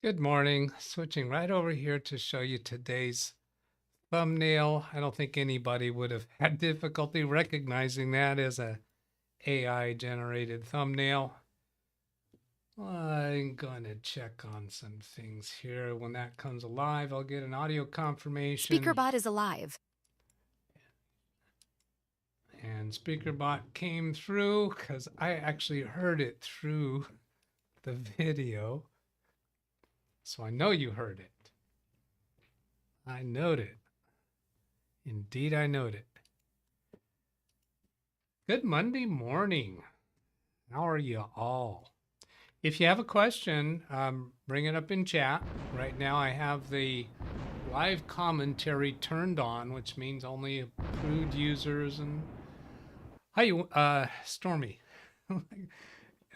Good morning. Switching right over here to show you today's thumbnail. I don't think anybody would have had difficulty recognizing that as a AI generated thumbnail. I'm going to check on some things here. When that comes alive, I'll get an audio confirmation. SpeakerBot is alive. And SpeakerBot came through because I actually heard it through the video. So I know you heard it. I knowed it. Indeed, I knowed it. Good Monday morning. How are you all? If you have a question, bring it up in chat. Right now I have the live commentary turned on, which means only approved users and hi, Stormy.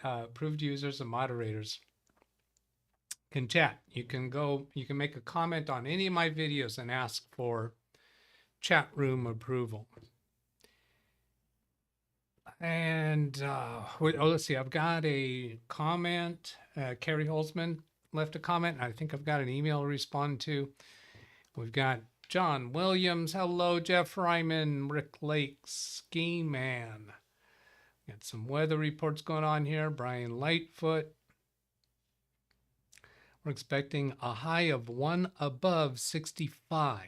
Approved users and moderators can chat. You can make a comment on any of my videos and ask for chat room approval. And let's see, I've got a comment. Carrie Holzman left a comment. I think I've got an email to respond to. We've got John Williams. Hello, Jeff Ryman, Rick Lake, Ski Man. Got some weather reports going on here. Brian Lightfoot. We're expecting a high of 1 above 65.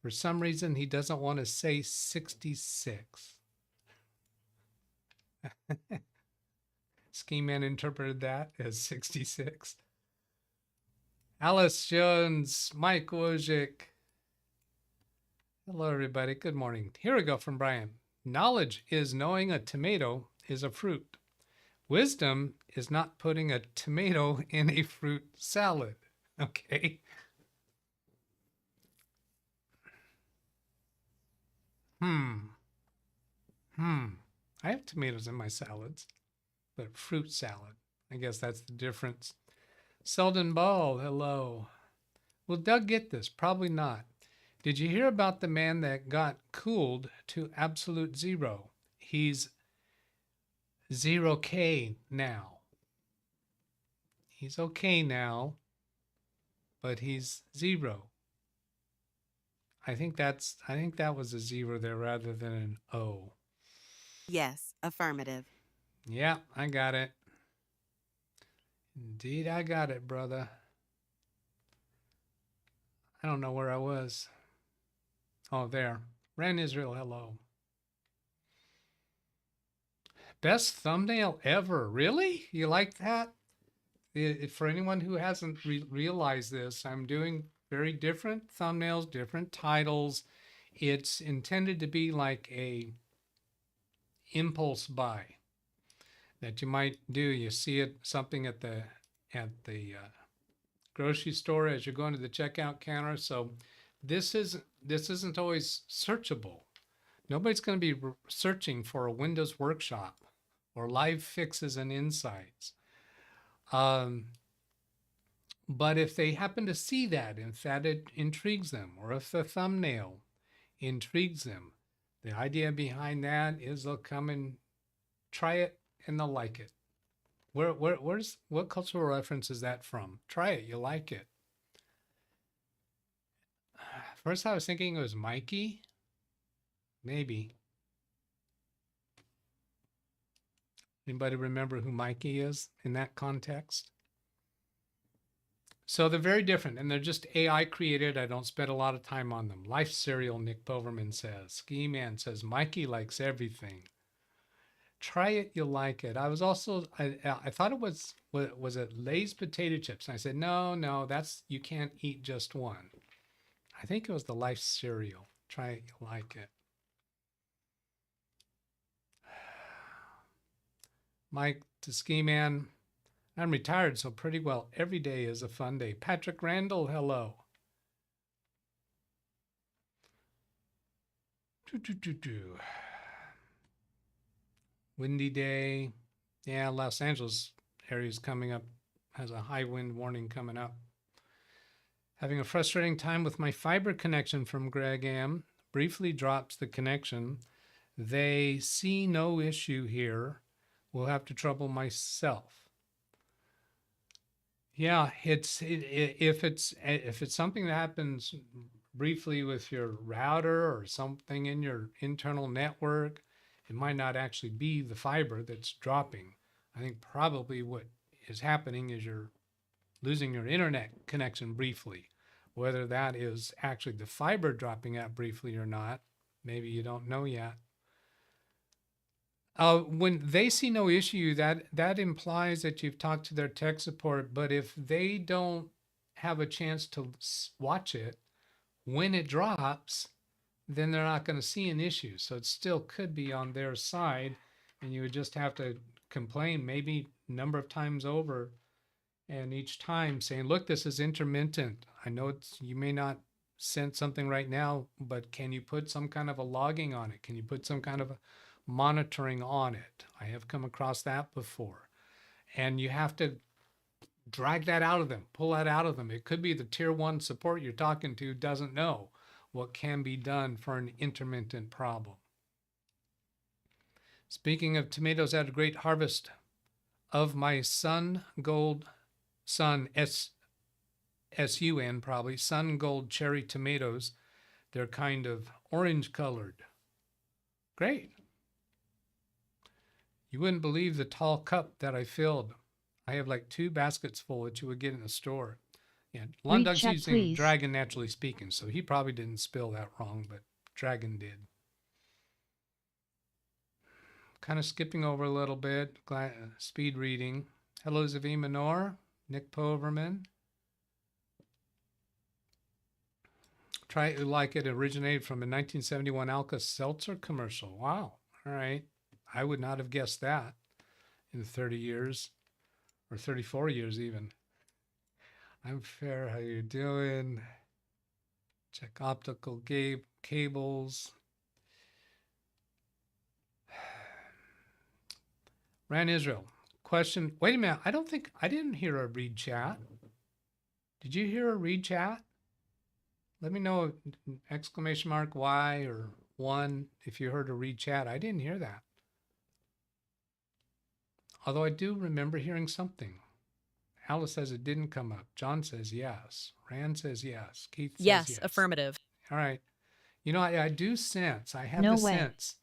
For some reason, he doesn't want to say 66. Ski Man interpreted that as 66. Alice Jones, Mike Wojcik. Hello, everybody. Good morning. Here we go from Brian. Knowledge is knowing a tomato is a fruit. Wisdom is not putting a tomato in a fruit salad. Okay. I have tomatoes in my salads, but fruit salad. I guess that's the difference. Selden Ball, hello. Will Doug get this? Probably not. Did you hear about the man that got cooled to absolute zero? He's 0K now. He's okay now, but he's zero. I think that was a zero there rather than an O. Yes, affirmative. Yeah, I got it. Indeed, I got it, brother. I don't know where I was. Oh, there. Ran Israel, hello. Best thumbnail ever. Really? You like that? For anyone who hasn't realized this, I'm doing very different thumbnails, different titles. It's intended to be like a impulse buy that you might do. You see it something at the grocery store as you're going to the checkout counter. So this isn't always searchable. Nobody's going to be searching for a Windows workshop or live fixes and insights. But if they happen to see that, if that intrigues them, or if the thumbnail intrigues them, the idea behind that is they'll come and try it and they'll like it. What cultural reference is that from? Try it, you'll like it. First I was thinking it was Mikey. Maybe. Anybody remember who Mikey is in that context? So they're very different, and they're just AI created. I don't spend a lot of time on them. Life Serial, Nick Poverman says. Ski Man says, Mikey likes everything. Try it, you'll like it. I thought it was it Lay's potato chips? And I said, no, that's, you can't eat just one. I think it was the Life Cereal. Try it, you'll like it. Mike to Ski Man. I'm retired, so pretty well every day is a fun day. Patrick Randall, hello. Windy day. Yeah, Los Angeles area is coming up, has a high wind warning coming up. Having a frustrating time with my fiber connection from Greg M. Briefly drops the connection. They see no issue here. We'll have to trouble myself. Yeah, if it's something that happens briefly with your router or something in your internal network, it might not actually be the fiber that's dropping. I think probably what is happening is you're losing your internet connection briefly. Whether that is actually the fiber dropping out briefly or not, maybe you don't know yet. When they see no issue, that implies that you've talked to their tech support. But if they don't have a chance to watch it when it drops, then they're not going to see an issue. So it still could be on their side, and you would just have to complain maybe a number of times over, and each time saying, "Look, this is intermittent. I know you may not sense something right now, but can you put some kind of a logging on it? Can you put some kind of a monitoring on it?" I have come across that before. And you have to drag that out of them, pull that out of them. It could be the tier one support you're talking to doesn't know what can be done for an intermittent problem. Speaking of tomatoes, I had a great harvest of my sun S-U-N probably, sun gold cherry tomatoes. They're kind of orange colored. Great. You wouldn't believe the tall cup that I filled. I have like 2 baskets full that you would get in the store. Yeah, Read Doug's chat, using please. Dragon Naturally Speaking, so he probably didn't spill that wrong, but Dragon did. Kind of skipping over a little bit, speed reading. Hello, Zavi Minor, Nick Poverman. Try It Like It originated from a 1971 Alka-Seltzer commercial. Wow. All right. I would not have guessed that in 30 years or 34 years even. I'm fair. How you doing? Check optical cables. Ran Israel. Question. Wait a minute. I didn't hear a read chat. Did you hear a read chat? Let me know, exclamation mark Y or 1 if you heard a read chat. I didn't hear that. Although I do remember hearing something. Alice says it didn't come up. John says yes. Rand says yes. Keith says yes. Affirmative. All right. You know, I do sense, I have No the way. sense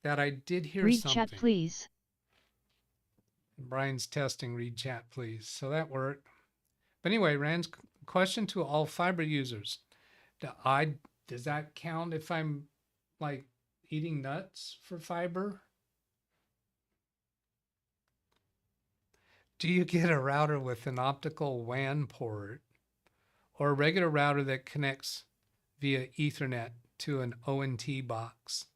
that I did hear Read something. chat, please. Brian's testing, read chat, please. So that worked. But anyway, Rand's question to all fiber users. Does that count if I'm like eating nuts for fiber? Do you get a router with an optical WAN port or a regular router that connects via Ethernet to an ONT box?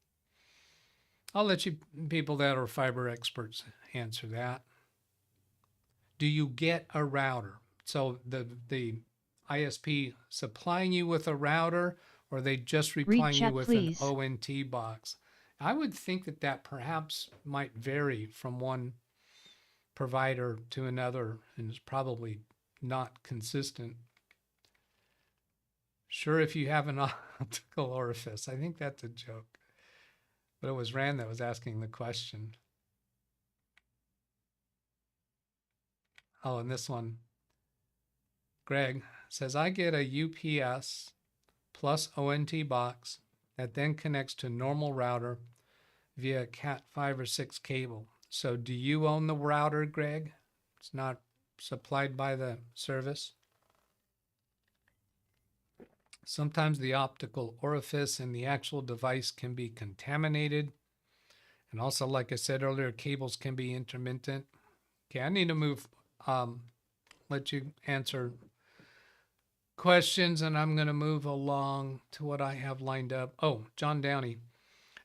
I'll let you people that are fiber experts answer that. Do you get a router? So the ISP supplying you with a router, or are they just replying you with an ONT box? I would think that perhaps might vary from one provider to another, and is probably not consistent. Sure, if you have an optical orifice. I think that's a joke. But it was Rand that was asking the question. Oh, and this one, Greg says, I get a UPS plus ONT box that then connects to normal router via Cat 5 or 6 cable. So do you own the router, Greg? It's not supplied by the service. Sometimes the optical orifice in the actual device can be contaminated. And also, like I said earlier, cables can be intermittent. Okay, I need to move, let you answer questions, and I'm going to move along to what I have lined up. Oh, John Downey.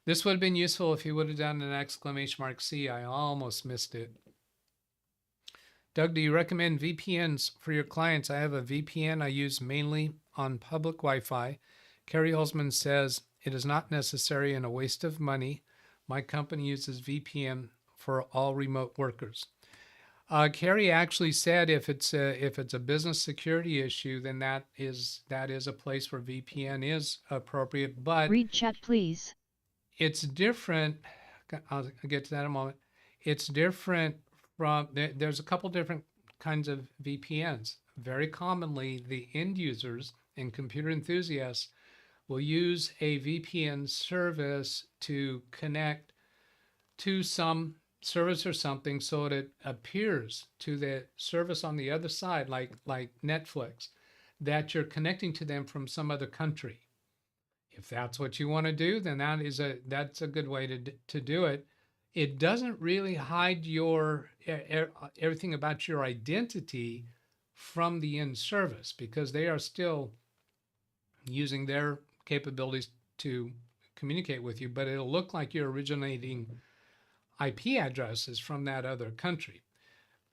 This would have been useful if you would have done an exclamation mark C. I almost missed it. Doug, do you recommend VPNs for your clients? I have a VPN I use mainly on public Wi-Fi. Carrie Holzman says it is not necessary and a waste of money. My company uses VPN for all remote workers. Carrie actually said if it's a business security issue, then that is a place where VPN is appropriate. But read chat, please. It's different. I'll get to that in a moment. It's different from, there's a couple different kinds of VPNs. very commonly the end users and computer enthusiasts will use a VPN service to connect to some service or something so that it appears to the service on the other side, like Netflix, that you're connecting to them from some other country. If that's what you want to do, then that's a good way to do it. It doesn't really hide your everything about your identity from the end service, because they are still using their capabilities to communicate with you, but it'll look like you're originating IP addresses from that other country.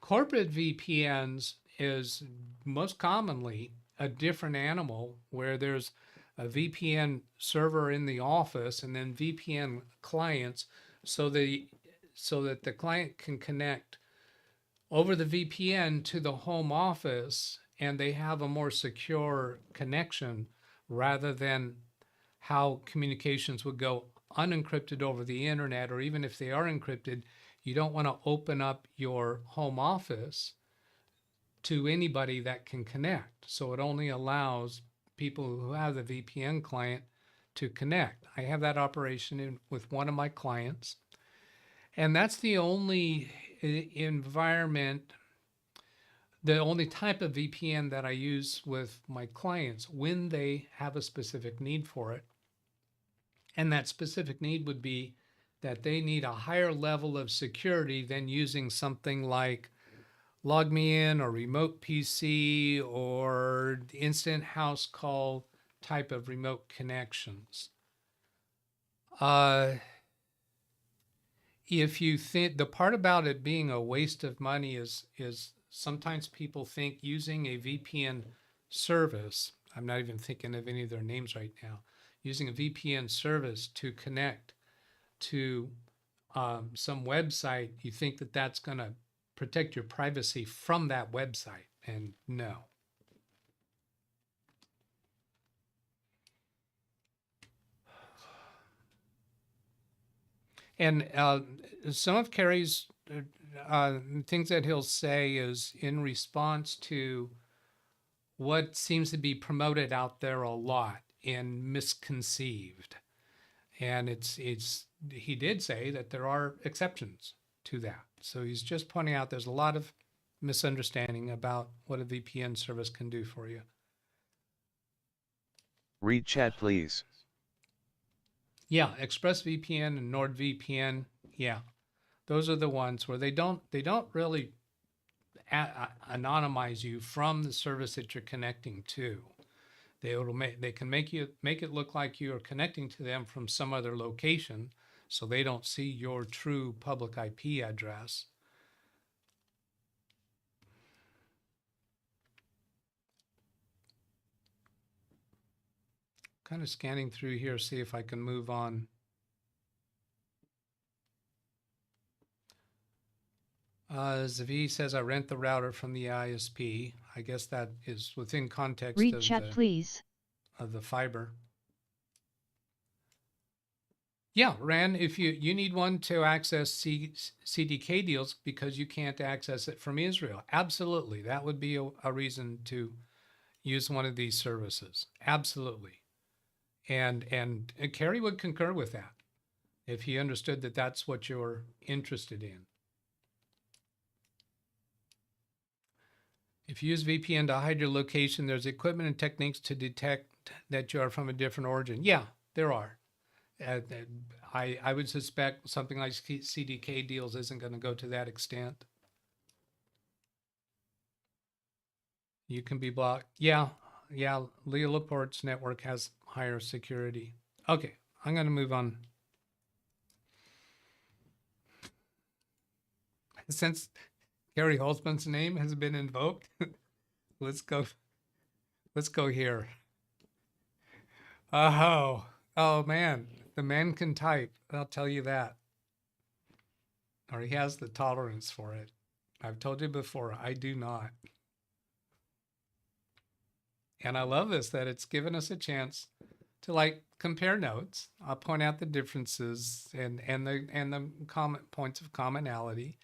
Corporate VPNs is most commonly a different animal, where there's a VPN server in the office and then VPN clients, so that the client can connect over the VPN to the home office, and they have a more secure connection, rather than how communications would go unencrypted over the internet, or even if they are encrypted, you don't want to open up your home office to anybody that can connect. So it only allows people who have the VPN client to connect. I have that operation with one of my clients, and that's the only environment, the only type of VPN that I use with my clients when they have a specific need for it. And that specific need would be that they need a higher level of security than using something like LogMeIn or Remote PC or instant house call type of remote connections. If you think, the part about it being a waste of money is sometimes people think using a VPN service, I'm not even thinking of any of their names right now, using a VPN service to connect to some website, you think that that's going to protect your privacy from that website, and no. And some of Kerry's things that he'll say is in response to what seems to be promoted out there a lot and misconceived. And he did say that there are exceptions to that. So he's just pointing out there's a lot of misunderstanding about what a VPN service can do for you. Read chat, please. Yeah, ExpressVPN and NordVPN. Yeah, those are the ones where they don't really anonymize you from the service that you're connecting to. They can make it look like you are connecting to them from some other location, so they don't see your true public IP address. Kind of scanning through here, see if I can move on. Zavi says I rent the router from the ISP. I guess that is within context Read chat, please. Of the fiber. Yeah, Ran, if you need one to access CDK deals because you can't access it from Israel, absolutely. That would be a reason to use one of these services. Absolutely. And Kerry would concur with that if he understood that that's what you're interested in. If you use VPN to hide your location, there's equipment and techniques to detect that you are from a different origin. Yeah, there are. I would suspect something like CDK deals isn't going to go to that extent. You can be blocked. Yeah, Leo Laporte's network has higher security. Okay, I'm going to move on. Since Gary Holtzman's name has been invoked, let's go here. Oh man, the man can type, I'll tell you that. Or he has the tolerance for it. I've told you before, I do not. And I love this, that it's given us a chance to compare notes. I'll point out the differences and the points of commonality.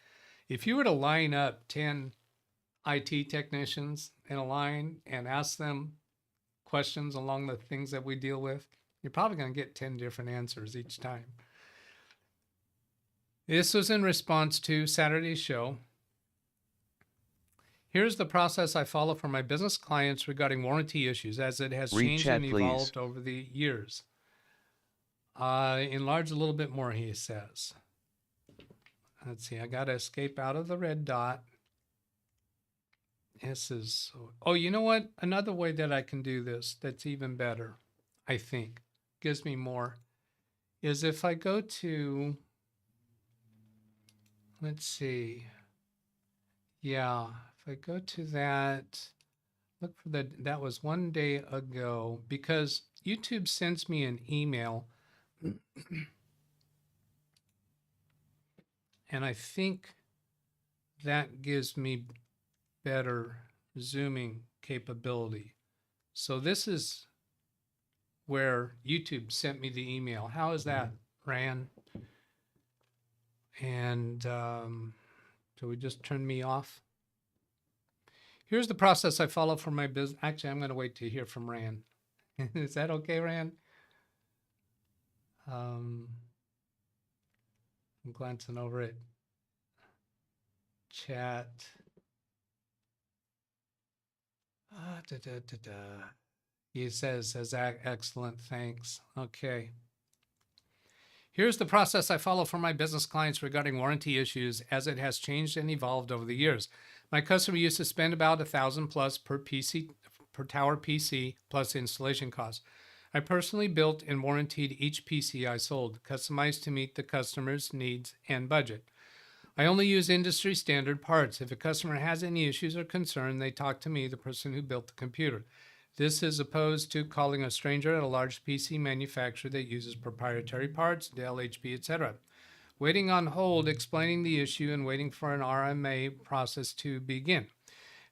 If you were to line up 10 IT technicians in a line and ask them questions along the things that we deal with, you're probably going to get 10 different answers each time. This was in response to Saturday's show. Here's the process I follow for my business clients regarding warranty issues as it has Read changed chat, and please. evolved over the years. Enlarge a little bit more, he says. Let's see, I got to escape out of the red dot. This is, oh, you know what? Another way that I can do this that's even better, I think, gives me more, is if I go to, let's see. Yeah, if I go to that, look for that was one day ago, because YouTube sends me an email and I think that gives me better zooming capability. So this is where YouTube sent me the email. How is that, Ran? And so we just turn me off. Here's the process I follow for my business. Actually, I'm going to wait to hear from Ran. Is that okay, Ran? I'm glancing over at chat. He says excellent, thanks. Okay. Here's the process I follow for my business clients regarding warranty issues as it has changed and evolved over the years. My customer used to spend about $1,000 plus per tower PC plus installation costs. I personally built and warrantied each PC I sold, customized to meet the customer's needs and budget. I only use industry standard parts. If a customer has any issues or concern, they talk to me, the person who built the computer. This is opposed to calling a stranger at a large PC manufacturer that uses proprietary parts, Dell, HP, etc. Waiting on hold, explaining the issue, and waiting for an RMA process to begin.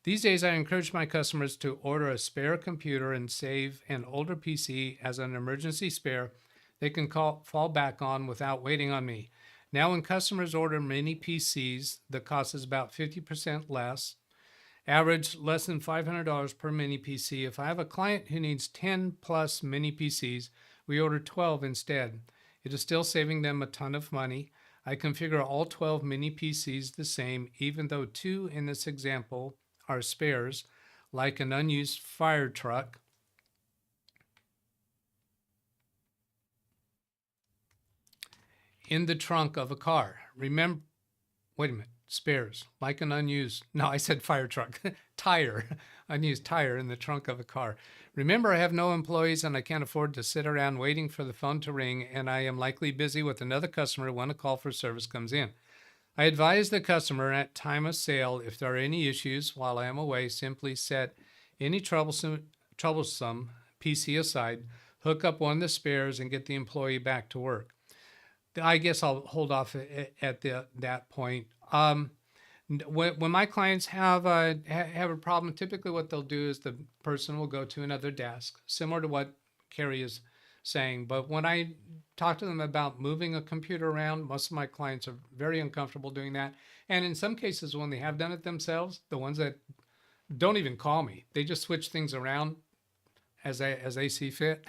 These days, I encourage my customers to order a spare computer and save an older PC as an emergency spare they can fall back on without waiting on me. Now, when customers order mini PCs, the cost is about 50% less. Average less than $500 per mini PC. If I have a client who needs 10 plus mini PCs, we order 12 instead. It is still saving them a ton of money. I configure all 12 mini PCs the same, even though 2 in this example are spares, like an unused fire truck. In the trunk of a car. Remember, wait a minute, spares, like an unused, no, I said fire truck, tire, unused tire in the trunk of a car. Remember, I have no employees and I can't afford to sit around waiting for the phone to ring, and I am likely busy with another customer when a call for service comes in. I advise the customer at time of sale, if there are any issues while I am away, simply set any troublesome PC aside, hook up one of the spares, and get the employee back to work. I guess I'll hold off at that point. When my clients have a problem, typically what they'll do is the person will go to another desk, similar to what Carrie is saying. But when I talk to them about moving a computer around, most of my clients are very uncomfortable doing that. And in some cases, when they have done it themselves, the ones that don't even call me, they just switch things around as they see fit.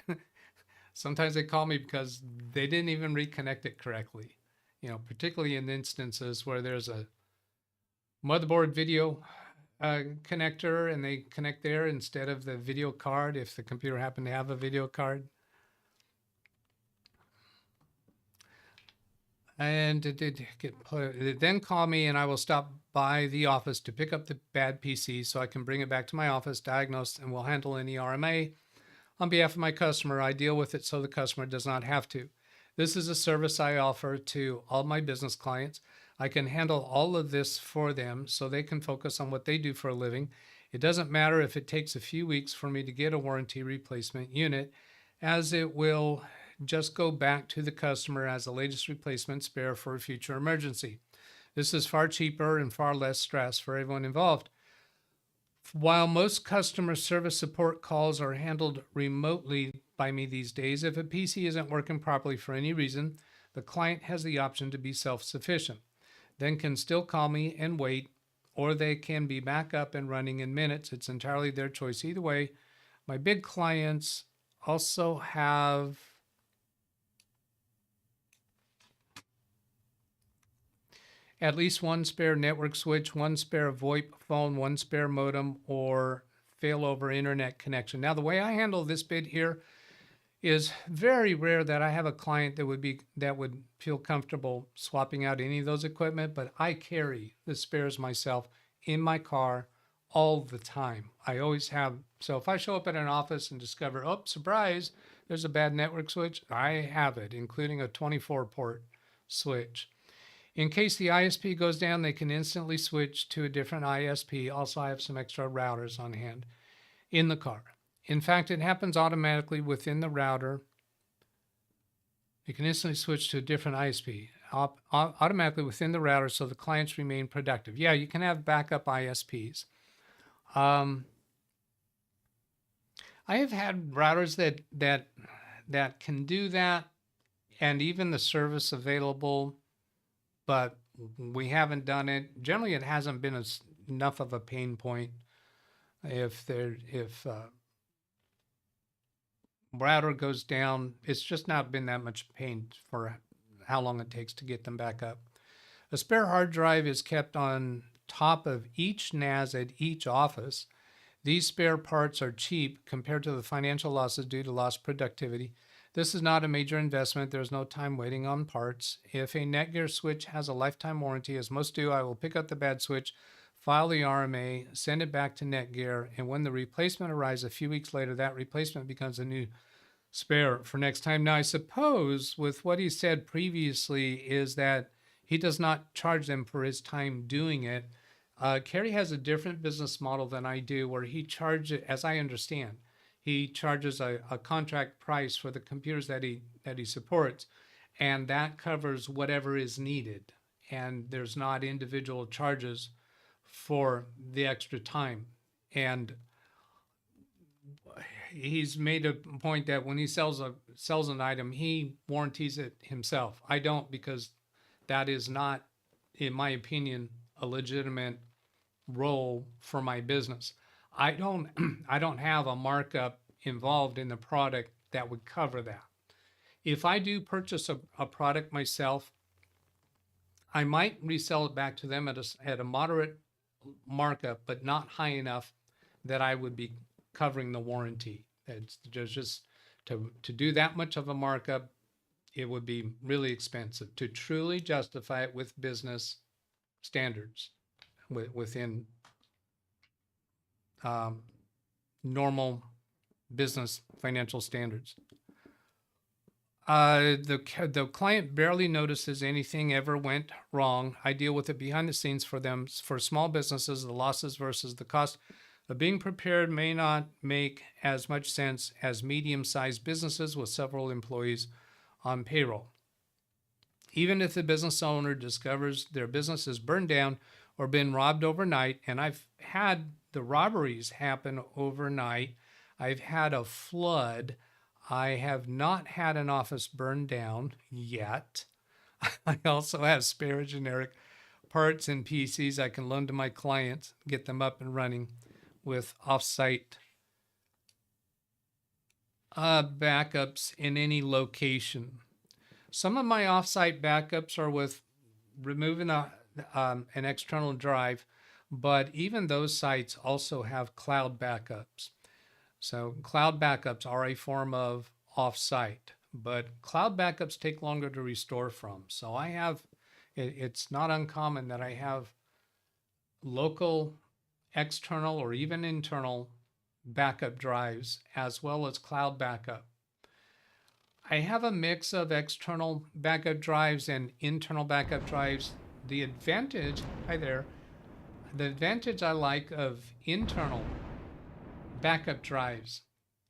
Sometimes they call me because they didn't even reconnect it correctly. You know, particularly in instances where there's a motherboard video connector and they connect there instead of the video card if the computer happened to have a video card. And it did then call me and I will stop by the office to pick up the bad PC so I can bring it back to my office, diagnose, and we'll handle any RMA. On behalf of my customer, I deal with it so the customer does not have to. This is a service I offer to all my business clients. I can handle all of this for them so they can focus on what they do for a living. It doesn't matter if it takes a few weeks for me to get a warranty replacement unit, as it will just go back to the customer as the latest replacement spare for a future emergency. This is far cheaper and far less stress for everyone involved. While most customer service support calls are handled remotely by me these days, if a PC isn't working properly for any reason, the client has the option to be self-sufficient, then can still call me and wait, or they can be back up and running in minutes. It's entirely their choice. Either way, my big clients also have at least one spare network switch, one spare VoIP phone, one spare modem, or failover internet connection. Now, the way I handle this bit here is very rare that I have a client that would feel comfortable swapping out any of those equipment, but I carry the spares myself in my car all the time. I always have. So if I show up at an office and discover, oh, surprise, there's a bad network switch, I have it, including a 24 port switch. In case the ISP goes down, they can instantly switch to a different ISP. Also, I have some extra routers on hand in the car. In fact, it happens automatically within the router. You can instantly switch to a different ISP automatically within the router so the clients remain productive. Yeah, you can have backup ISPs. I have had routers that can do that, and even the service available, but we haven't done it. Generally, it hasn't been enough of a pain point. If router goes down, it's just not been that much pain for how long it takes to get them back up. A spare hard drive is kept on top of each NAS at each office. These spare parts are cheap compared to the financial losses due to lost productivity. This is not a major investment. There's no time waiting on parts. If a Netgear switch has a lifetime warranty, as most do, I will pick up the bad switch, file the RMA, send it back to Netgear, and when the replacement arrives a few weeks later, that replacement becomes a new spare for next time. Now, I suppose with what he said previously is that he does not charge them for his time doing it. Kerry has a different business model than I do, where he charges, as I understand, he charges a contract price for the computers that he supports, and that covers whatever is needed. And there's not individual charges for the extra time. And he's made a point that when he sells an item, he warranties it himself. I don't, because that is not, in my opinion, a legitimate role for my business. I don't have a markup involved in the product that would cover that. If I do purchase a product myself, I might resell it back to them at a moderate markup, but not high enough that I would be covering the warranty. It's just to do that much of a markup, it would be really expensive to truly justify it with business standards within normal business financial standards. The client barely notices anything ever went wrong. I deal with it behind the scenes for them. For small businesses, the losses versus the cost of being prepared may not make as much sense as medium-sized businesses with several employees on payroll. Even if the business owner discovers their business is burned down or been robbed overnight, and I've had the robberies happen overnight, I've had a flood, I have not had an office burned down yet. I also have spare generic parts and PCs I can loan to my clients, get them up and running with offsite backups in any location. Some of my offsite backups are with removing an external drive, but even those sites also have cloud backups. So cloud backups are a form of offsite, but cloud backups take longer to restore from. So I have, it's not uncommon that I have local, external, or even internal backup drives as well as cloud backup. I have a mix of external backup drives and internal backup drives. The advantage, hi there, the advantage I like of internal backup drives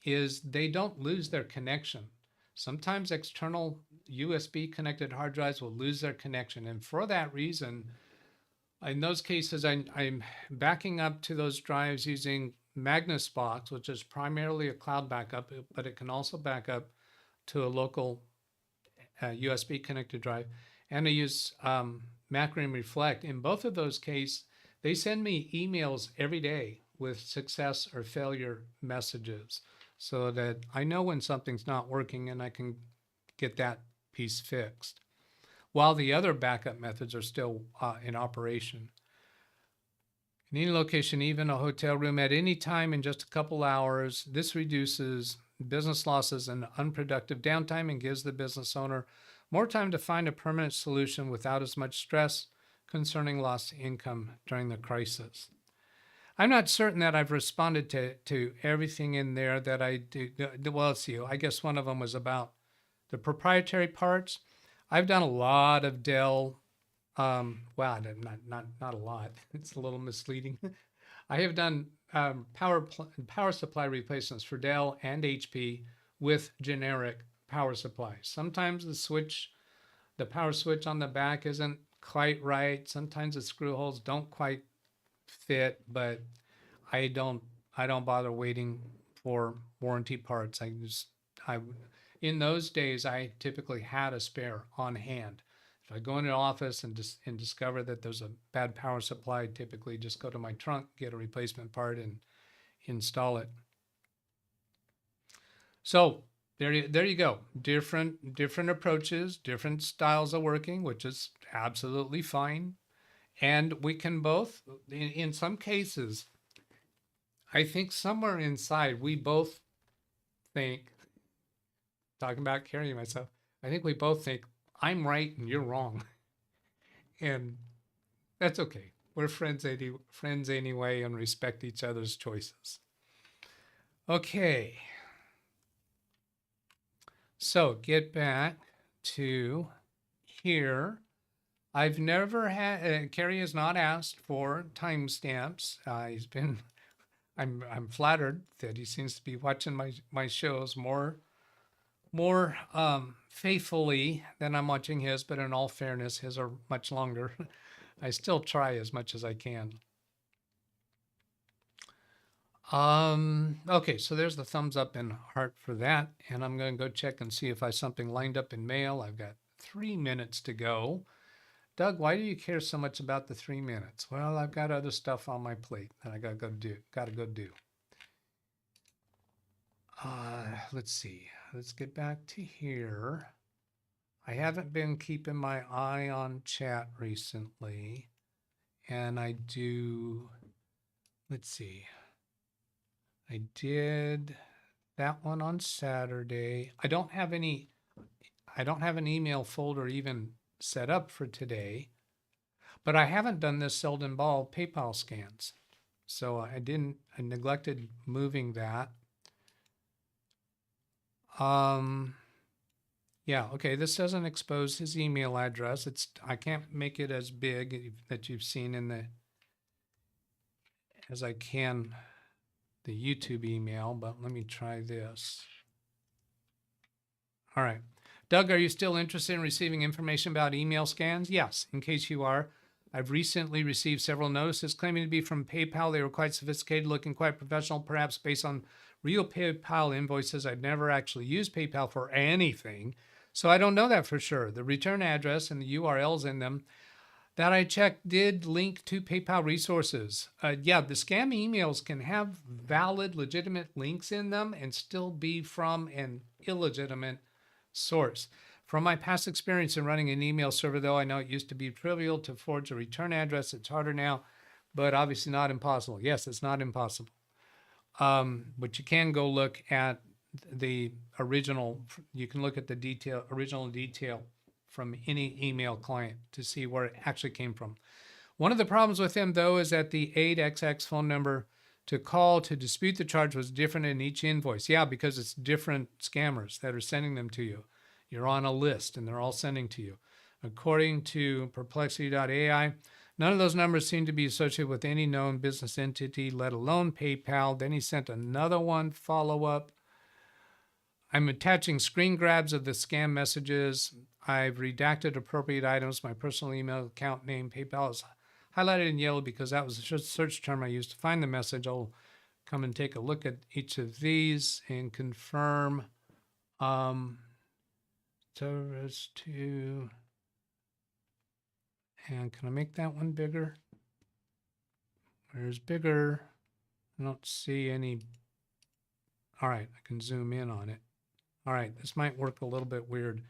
is they don't lose their connection. Sometimes external USB connected hard drives will lose their connection. And for that reason, in those cases, I'm backing up to those drives using MagnusBox, which is primarily a cloud backup, but it can also back up to a local USB connected drive. And I use Macrim Reflect. In both of those cases, They send me emails every day with success or failure messages so that I know when something's not working and I can get that piece fixed while the other backup methods are still in operation. In any location, even a hotel room at any time in just a couple hours, this reduces business losses and unproductive downtime and gives the business owner more time to find a permanent solution without as much stress concerning lost income during the crisis. I'm not certain that I've responded to everything in there that I do. Well, let's see. I guess one of them was about the proprietary parts. I've done a lot of Dell. Wow, not a lot. It's a little misleading. I have done power supply replacements for Dell and HP with generic power supplies. Sometimes the power switch on the back isn't quite right. Sometimes the screw holes don't quite fit, but I don't bother waiting for warranty parts. I in those days I typically had a spare on hand. If I go into an office and discover that there's a bad power supply, I typically just go to my trunk, get a replacement part, and install it. So there you go. Different approaches, different styles of working, which is absolutely fine. And we can both, in some cases, I think somewhere inside we both think, talking about carrying myself, I think we both think I'm right and you're wrong. And that's okay. We're friends anyway and respect each other's choices. Okay. So get back to here. I've never had, Carrie has not asked for timestamps. I'm flattered that he seems to be watching my shows more faithfully than I'm watching his, but in all fairness, his are much longer. I still try as much as I can. Okay, so there's the thumbs up and heart for that. And I'm going to go check and see if I something lined up in mail. I've got 3 minutes to go. Doug, why do you care so much about the 3 minutes? Well, I've got other stuff on my plate that I gotta go do. Let's see. Let's get back to here. I haven't been keeping my eye on chat recently. And let's see. I did that one on Saturday. I don't have an email folder even set up for today, but I haven't done this Selden Ball PayPal scans. So I neglected moving that. Yeah, okay, this doesn't expose his email address. I can't make it as big that you've seen as I can the YouTube email, but let me try this. All right. Doug, are you still interested in receiving information about email scans? Yes, in case you are. I've recently received several notices claiming to be from PayPal. They were quite sophisticated, looking quite professional, perhaps based on real PayPal invoices. I've never actually used PayPal for anything, so I don't know that for sure. The return address and the URLs in them that I checked did link to PayPal resources. Yeah, the scam emails can have valid, legitimate links in them and still be from an illegitimate source. From my past experience in running an email server, though, I know it used to be trivial to forge a return address. It's harder now, but obviously not impossible. Yes, it's not impossible. But you can go look at the original. You can look at the original detail from any email client to see where it actually came from. One of the problems with them, though, is that the 8XX phone number to call to dispute the charge was different in each invoice. Yeah, because it's different scammers that are sending them to you. You're on a list and they're all sending to you. According to perplexity.ai, none of those numbers seem to be associated with any known business entity, let alone PayPal. Then he sent another one follow-up. I'm attaching screen grabs of the scam messages. I've redacted appropriate items. My personal email account name, PayPal, is highlighted in yellow because that was the search term I used to find the message. I'll come and take a look at each of these and confirm. Service to, and can I make that one bigger? There's bigger. I don't see any. All right, I can zoom in on it. All right, this might work a little bit weird.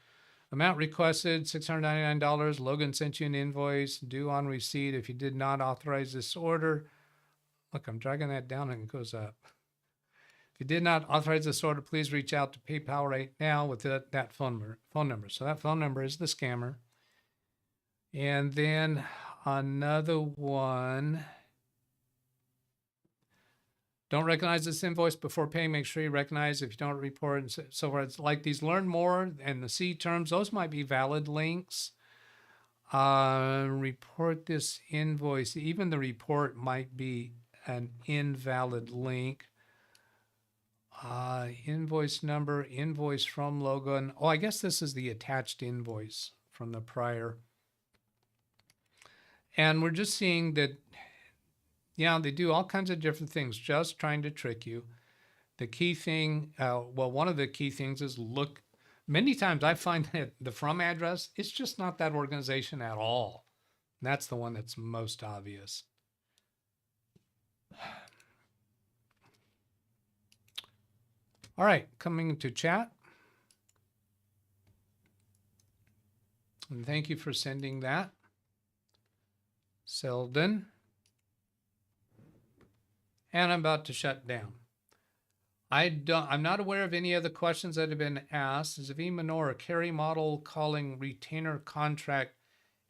Amount requested, $699. Logan sent you an invoice due on receipt. If you did not authorize this order, look, I'm dragging that down and it goes up. If you did not authorize this order, please reach out to PayPal right now with that phone number. So that phone number is the scammer. And then another one. Don't recognize this invoice before paying. Make sure you recognize if you don't report and so forth. It's like these learn more and the C terms, those might be valid links. Report this invoice. Even the report might be an invalid link. Invoice number, invoice from Logan. Oh, I guess this is the attached invoice from the prior. And we're just seeing that, yeah, they do all kinds of different things, just trying to trick you. The key thing, well, one of the key things is look. Many times I find that the from address, it's just not that organization at all. And that's the one that's most obvious. All right, coming to chat. And thank you for sending that. Selden. And I'm about to shut down. I'm not aware of any other questions that have been asked. Zavi Menorah, carry model calling retainer contract,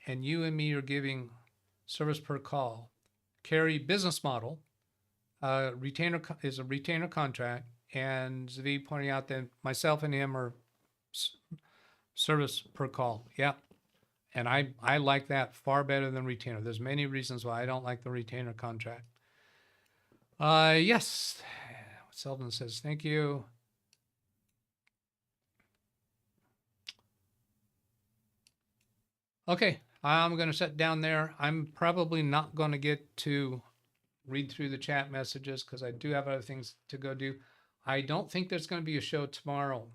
and you and me are giving service per call. Carry business model, retainer is a retainer contract, and Zavi pointing out that myself and him are service per call. Yeah. And I like that far better than retainer. There's many reasons why I don't like the retainer contract. Yes. Selden says, thank you. Okay, I'm going to shut down there. I'm probably not going to get to read through the chat messages because I do have other things to go do. I don't think there's going to be a show tomorrow.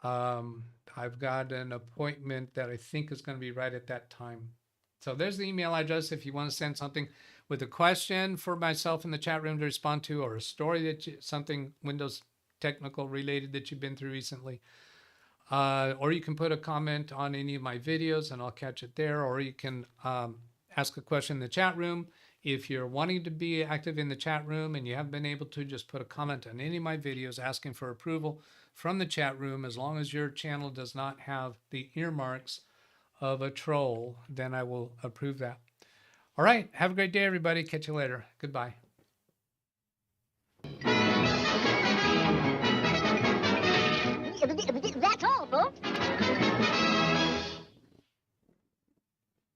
I've got an appointment that I think is going to be right at that time. So there's the email address if you want to send something with a question for myself in the chat room to respond to, or a story that something Windows technical related that you've been through recently. Or you can put a comment on any of my videos and I'll catch it there. Or you can ask a question in the chat room. If you're wanting to be active in the chat room and you haven't been able to, just put a comment on any of my videos asking for approval from the chat room. As long as your channel does not have the earmarks of a troll, then I will approve that. All right. Have a great day, everybody. Catch you later. Goodbye. That's all, folks.